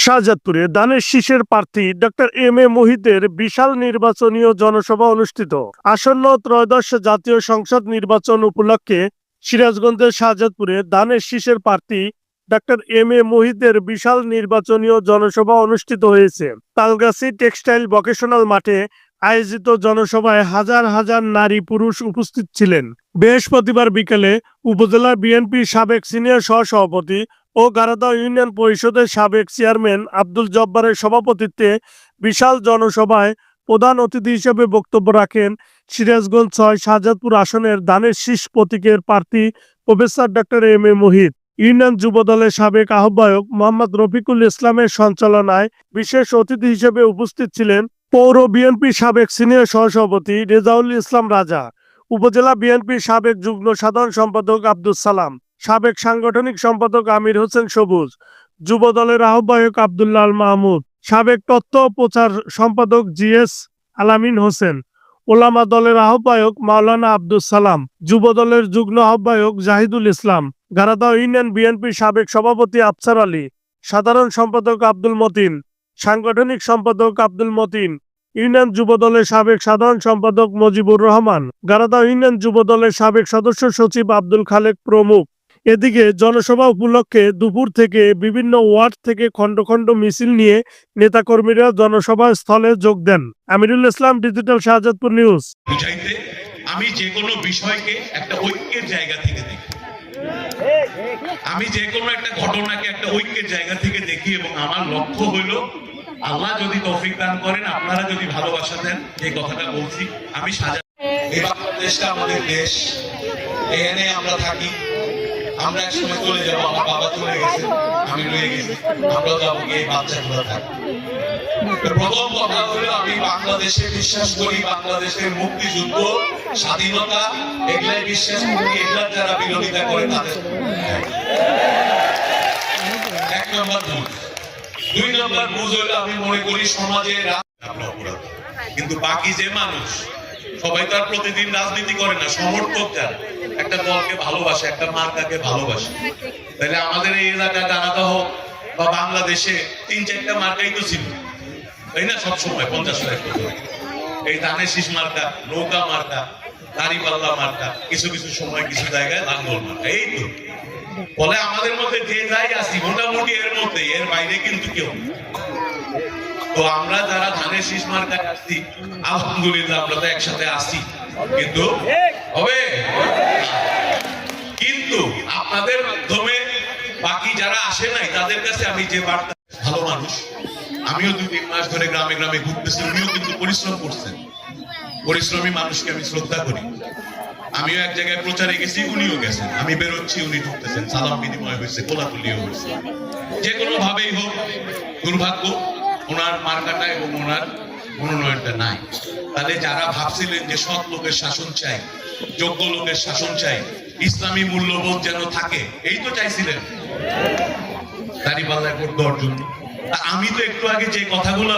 শাহজাদপুরে দানের শীষের প্রার্থী ডক্টর এম এ মুহিতের বিশাল নির্বাচনীয় জনসভা অনুষ্ঠিত। আসন্ন ত্রয়োদশ জাতীয় সংসদ নির্বাচন উপলক্ষে সিরাজগঞ্জের শাহজাদপুরে দানের শীষের প্রার্থী ডক্টর এম এ মুহিতের বিশাল নির্বাচনীয় জনসভা অনুষ্ঠিত হয়েছে। তালগাছি টেক্সটাইল ভোকেশনাল মাঠে আয়োজিত জনসভায় হাজার হাজার নারী পুরুষ উপস্থিত ছিলেন। বৃহস্পতিবার বিকেলে উপজেলা বিএনপির সাবেক সিনিয়র সহসভাপতি ও গারাদহ ইউনিয়ন পরিষদের সাবেক চেয়ারম্যান আব্দুল জব্বারের সভাপতিত্বে বিশাল জনসভায় প্রধান অতিথি হিসেবে বক্তব্য রাখেন সিরাজগঞ্জ ৬ শাহজাদপুর আসনের দানের শীষ প্রতীকের প্রার্থী professor doctor M A Muhith. Union যুবদলের সাবেক আহ্বায়ক মোহাম্মদ রফিকুল ইসলামের সঞ্চালনায় বিশেষ অতিথি হিসেবে উপস্থিত ছিলেন পৌর বিএনপির সাবেক সিনিয়র সহসভাপতি রেজাউল ইসলাম রাজা, উপজেলা বিএনপির সাবেক যুগ্ম সাধারণ সম্পাদক আব্দুল সালাম, সাবেক সাংগঠনিক সম্পাদক আমির হোসেন সবুজ, যুব দলের আহ্বায়ক আব্দুল্লাহ আল মাহমুদ, সাবেক তথ্য প্রচার সম্পাদক জিএস আলামিন হোসেন, ওলামা দলের আহ্বায়ক মাওলানা আব্দুল সালাম, যুব দলের যুগ্ম আহ্বায়ক জাহিদুল ইসলাম, গারাদহ ইউনিয়ন বিএনপির সাবেক সভাপতি আফসার আলী, সাধারণ সম্পাদক আব্দুল মতিন, সাংগঠনিক সম্পাদক আব্দুল মতিন, ইউনিয়ন যুব দলের সাবেক সাধারণ সম্পাদক মজিবুর রহমান, গারাদহ ইউনিয়ন যুব দলের সাবেক সদস্য সচিব আব্দুল খালেক প্রমুখ। এদিকে জনসভা উপলক্ষে দুপুর থেকে বিভিন্ন ওয়ার্ড থেকে খণ্ড খণ্ড মিছিল নিয়ে নেতাকর্মীরা জনসভা স্থলে যোগ দেন। Amirul Islam, digital Shahzadpur news. বুঝাইতে আমি যে কোনো বিষয়কে একটা ঐক্যের জায়গা থেকে দেখি, আমি যে কোনো একটা ঘটনাকে একটা ঐক্যের জায়গা থেকে দেখি, এবং আমার লক্ষ্য হইল আল্লাহ যদি তৌফিক দান করেন, আপনারা যদি ভালোবাসা দেন, এই কথাটা বলছি আমি এই বাংলাদেশটা আমাদের দেশ, এখানে আমরা থাকি, আমরা এক সময় চলে যাবো, আমার বাবা চলে গেছে, আমি রয়ে গেছি, আমরা যাবো এই বাচ্চাগুলো থাকি। প্রথম কথা হলো আমি বাংলাদেশে বিশ্বাস করি, বাংলাদেশের মুক্তিযুদ্ধ, স্বাধীনতা, এগুলাই বিশ্বাস করি, এগুলার যারা বিরোধিতা করে তাদের এক নম্বর ভুল। দুই নম্বর ভুল হলো আমি মনে করি সমাজের অপরাধ, কিন্তু বাকি যে মানুষ সবাই তো আর প্রতিদিন রাজনীতি করে না, সমর্থক যারা একটা দলকে ভালোবাসে, একটা মার্কাকে ভালোবাসে, তাহলে আমাদের এই এলাকা গারাদহ বা বাংলাদেশে ৩-৪টা মার্কাই তো ছিল, তাই না? সবসময় ৫০ এই ধানের শীষ মার্কা, নৌকা মার্কা, দাঁড়িপাল্লা মার্কা, কিছু কিছু সময় কিছু জায়গায় লাঙ্গল মার্কা, এই তো। ফলে আমাদের মধ্যে যে যাই আসি মোটামুটি এর মধ্যে, এর বাইরে কিন্তু কেউ। তো আমরা যারা ধানের শীষ মার্কায় আসছি, আলহামদুলিল্লাহ আমরা তো একসাথে আসি, কিন্তু হবে, কিন্তু আপনাদের মাধ্যমে বাকি যারা আসে নাই তাদের কাছে আমি যে বার্তা, ভালো মানুষ, আমিও ২-৩ মাস ধরে গ্রামে গ্রামে ঘুরতেছি, উনিও কিন্তু পরিশ্রম করছেন, পরিশ্রমী মানুষকে আমি শ্রদ্ধা করি। আমিও এক জায়গায় প্রচারে গেছি, উনিও গেছেন, আমি বেরোচ্ছি, উনি ঢুকতেছেন, সালাম বিনিময় হয়েছে, কোলাকুলিও হয়েছে। যে কোনো ভাবেই হোক, দুর্ভাগ্য ওনার মার্কাটা এবং ওনার মনোনয়নটা নাই। তাহলে যারা ভাবছিলেন যে সৎ লোকের শাসন চাই, যোগ্য লোকের শাসন চাই, ইসলামী মূল্যবোধ যেন থাকে, এই তো চাইছিলেন দাঁড়িপাল্লায় ভোট দেওয়ার জন্য। আমি তো একটু আগে যে কথাগুলো